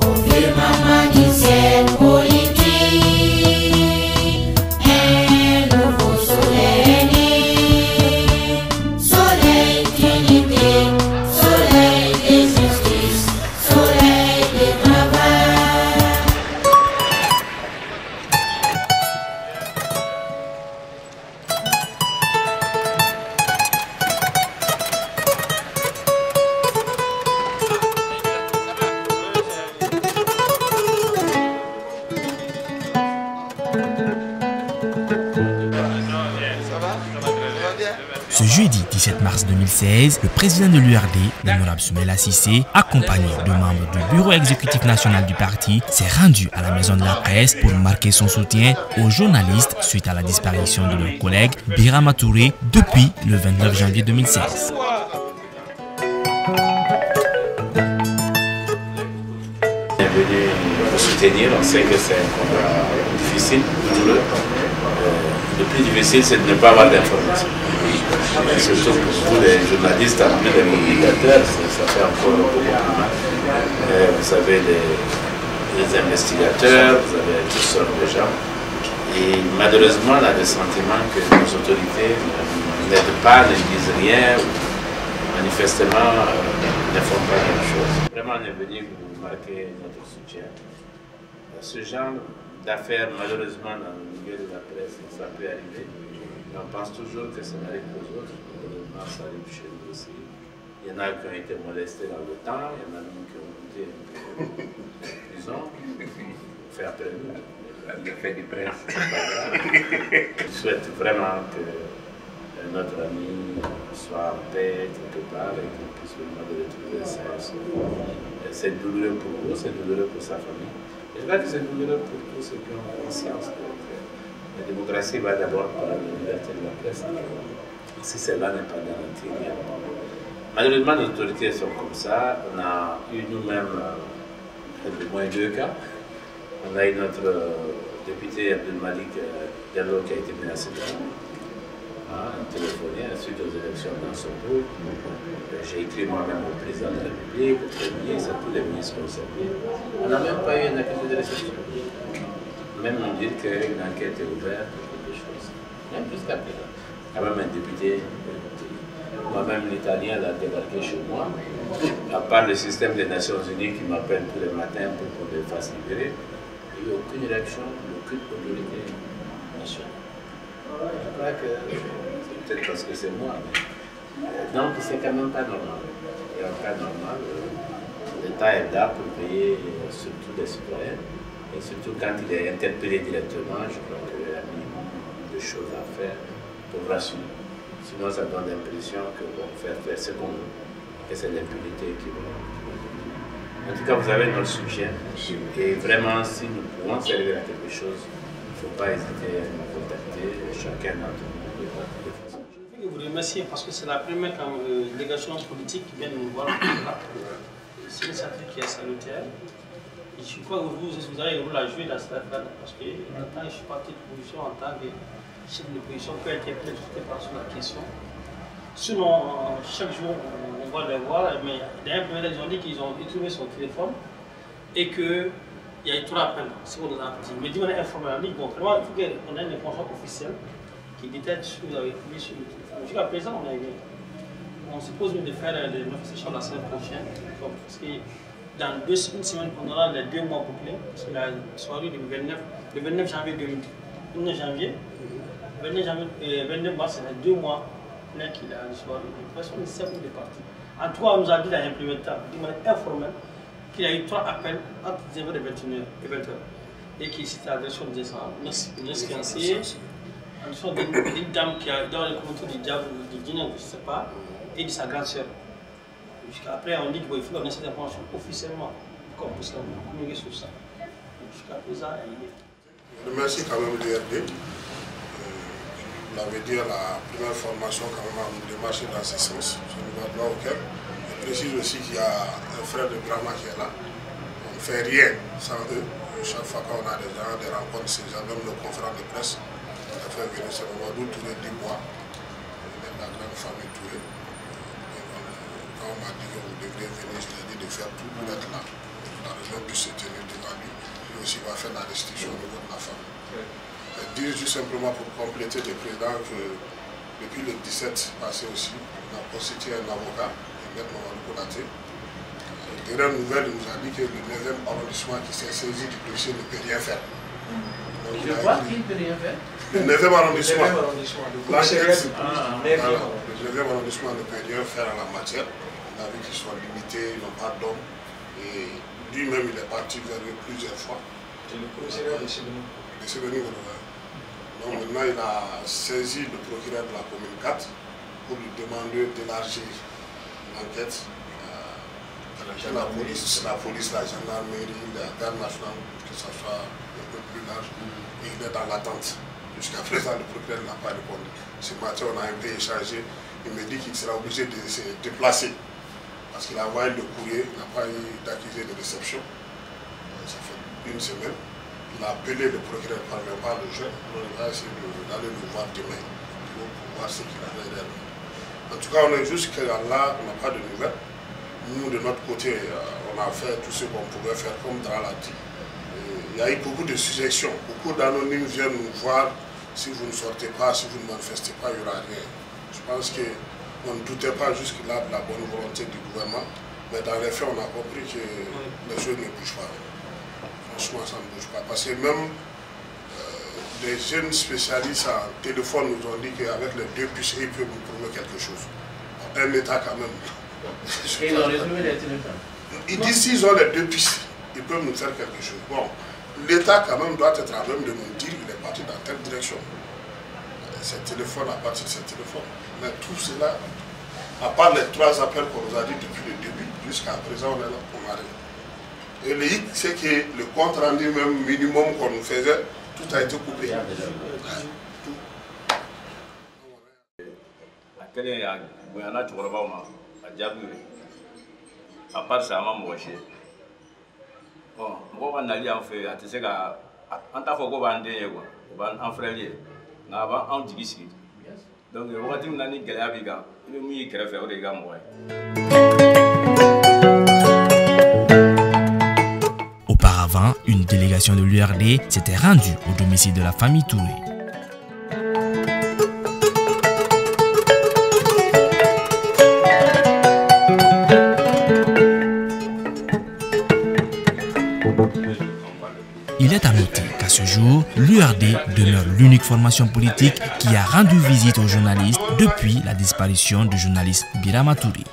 firmament du ciel politique, un nouveau soleil est né. Soleil d'unité, soleil de justice, soleil de travail. Ce jeudi 17 mars 2016, le président de l'URD, l'honorable Soumaïla Cissé, accompagné de membres du bureau exécutif national du parti, s'est rendu à la maison de la presse pour marquer son soutien aux journalistes suite à la disparition de leur collègue Birama Touré depuis le 29 janvier 2016. On est venu vous soutenir, on sait que c'est un combat difficile, douloureux. Le plus difficile, c'est de ne pas avoir d'informations. Surtout pour vous, les journalistes, en plus des communicateurs, ça fait encore beaucoup plus mal. Vous avez les investigateurs, vous avez toutes sortes de gens. Et malheureusement, on a le sentiment que nos autorités n'aident pas, ne disent rien, manifestement ne font pas grand-chose. Vraiment, on est venu vous marquer notre soutien. Ce genre d'affaires, malheureusement, dans le milieu de la presse, ça peut arriver. Mais on pense toujours que ça n'arrive qu'aux autres. Malheureusement, ça arrive chez nous aussi. Il y en a qui ont été molestés dans le temps, il y en a même qui ont été en prison. On fait appel à nous. Le fait du presse, c'est pas grave. Je souhaite vraiment que notre ami soit en paix quelque part et qu'il puisse vraiment retrouver sa famille. C'est douloureux pour vous, c'est douloureux pour sa famille. Je crois que c'est douloureux pour tous ceux qui ont conscience que la démocratie va d'abord par la liberté de la presse. Si celle-là n'est pas garantie, malheureusement, nos autorités sont comme ça. On a eu nous-mêmes au moins 2 cas. On a eu notre député Abdelmalik Diallo qui a été menacé de mort, téléphoné suite aux élections dans son groupe. J'ai écrit moi-même au président de la République, au Premier ministre, à tous les ministres concernés. On n'a même pas eu un accusé de réception. Même on dit qu'une enquête est ouverte, quelque chose. Même jusqu'à présent. Quand même un député, moi-même l'Italien l'a débarqué chez moi. À part le système des Nations Unies qui m'appelle tous les matins pour qu'on les fasse libérer, il n'y a eu aucune réaction d'aucune autorité nationale. Je crois que c'est peut-être parce que c'est moi. Mais... Donc c'est quand même pas normal. Et en cas normal, l'État est là pour payer surtout les citoyens. Et surtout quand il est interpellé directement, je crois qu'il y a un minimum de choses à faire pour rassurer. Sinon ça donne l'impression que bon, faire ce qu'on veut, que c'est l'impunité qui va. En tout cas, vous avez notre soutien. Et vraiment, si nous pouvons servir à quelque chose, il ne faut pas hésiter à nous contacter, chacun d'entre nous. Je veux vous remercier parce que c'est la première délégation politique qui vient nous voir. C'est une initiative qui est salutaire. Et je crois que vous avez un rôle à jouer dans cette affaire parce que en tant que je suis parti de position, en tant que chef de position, peut interpréter toutes les personnes la question. Sinon, chaque jour, on va les voir, mais d'ailleurs, ils ont dit qu'ils ont trouvé son téléphone et qu'il y a eu 3 appels. C'est ce qu'on nous a dit. Mais on est informé en ligne. Bon, vraiment, il faut qu'on ait une information officielle qui détaille ce que vous avez trouvé sur le téléphone. Jusqu'à présent, on se pose de faire des manifestations la semaine prochaine. Parce que dans une semaine, on aura les 2 mois complets. Parce que la soirée du 29 janvier 2019 janvier, 29 mars, c'est les 2 mois. Qu'il a une soirée, de toute façon, il sait où il est parti. En tout cas, on nous a dit dans l'implémentation, de manière informelle, qu'il y a eu 3 appels entre 19h et 21h. Et qu'il s'était adressé aux fiancés, en dessous d'une dame qui a dans le commentaire du diable, du dîner, je ne sais pas, et de sa grande sœur. Jusqu'après, on dit qu'il faut donner cette information officiellement, qu'on puisse communiquer sur ça. Jusqu'à présent, il est. Je remercie quand même l'URD. Vous l'avez dit, la première formation quand même à nous démarcher dans ce sens. Je ne vois pas auquel. Je précise aussi qu'il y a un frère de Birama qui est là. On ne fait rien sans eux. Chaque fois qu'on a des gens, des rencontres, c'est même nos confrères de presse. On a fait venir ce moment d'où Touré Dubois, de la grande famille Touré. Quand on m'a dit que vous devriez venir, je l'ai dit de faire tout pour être là. procureur puisse se tenir devant lui. Lui aussi va faire la restitution au niveau de la famille. Dire juste simplement pour compléter le président que depuis le 17 passé aussi, on a constitué un avocat, M. Mamadou Konaté. Dernière nouvelle, il nous a dit que le 9e arrondissement qui s'est saisi du dossier ne peut rien faire. Donc, Je crois qu'il ne peut rien faire. Le 9e arrondissement. Le 9e arrondissement. Le 9e arrondissement ne peut rien faire en la matière. On a vu qu'ils sont limités, ils n'ont pas d'hommes. Et lui-même, il est parti vers eux plusieurs fois. C'est le commissariat de Sébenou. Donc maintenant, il a saisi le procureur de la commune 4 pour lui demander d'élargir l'enquête. La police, la gendarmerie, la garde nationale, que ça soit un peu plus large. Et il est dans l'attente. Jusqu'à présent, le procureur n'a pas répondu. Ce matin, on a un peu échangé. Il me dit qu'il sera obligé de se déplacer. Parce qu'il a envoyé le courrier, il n'a pas eu d'accusé de réception. Ça fait une semaine. Il a appelé le procureur par le pas le jeune. On va essayer d'aller le voir demain pour voir ce qu'il a fait réellement. En tout cas, on est jusqu'à là, on n'a pas de nouvelles. Nous, de notre côté, on a fait tout ce qu'on pouvait faire, comme Dra l'a dit. Il y a eu beaucoup de suggestions. Beaucoup d'anonymes viennent nous voir. Si vous ne sortez pas, si vous ne manifestez pas, il n'y aura rien. Je pense qu'on ne doutait pas jusque-là de la bonne volonté du gouvernement. Mais dans les faits, on a compris que les choses ne bougent pas. Franchement, ça ne bouge pas. Parce que même les jeunes spécialistes en téléphone nous ont dit qu'avec les 2 puces, ils peuvent nous prouver quelque chose. Un État quand même. Et ils ont résumé les téléphones. Ils disent qu'ils ont les 2 pistes, ils peuvent nous faire quelque chose. Bon, l'État quand même doit être à même de nous dire qu'il est parti dans telle direction. Ces téléphones, à partir de ces téléphones. Mais tout cela, à part les 3 appels qu'on nous a dit depuis le début, jusqu'à présent, on est là pour arrêter. Et le hic, c'est que le compte rendu même minimum qu'on nous faisait, tout a été coupé. À part ça, je suis bon, je suis en fait, tu sais, en tant que frère, en digisi. Donc, je vais te dire que je vais faire des gars. Auparavant, une délégation de l'URD s'était rendue au domicile de la famille Touré. Il est à noter qu'à ce jour, l'URD demeure l'unique formation politique qui a rendu visite aux journalistes depuis la disparition du journaliste Birama Touré.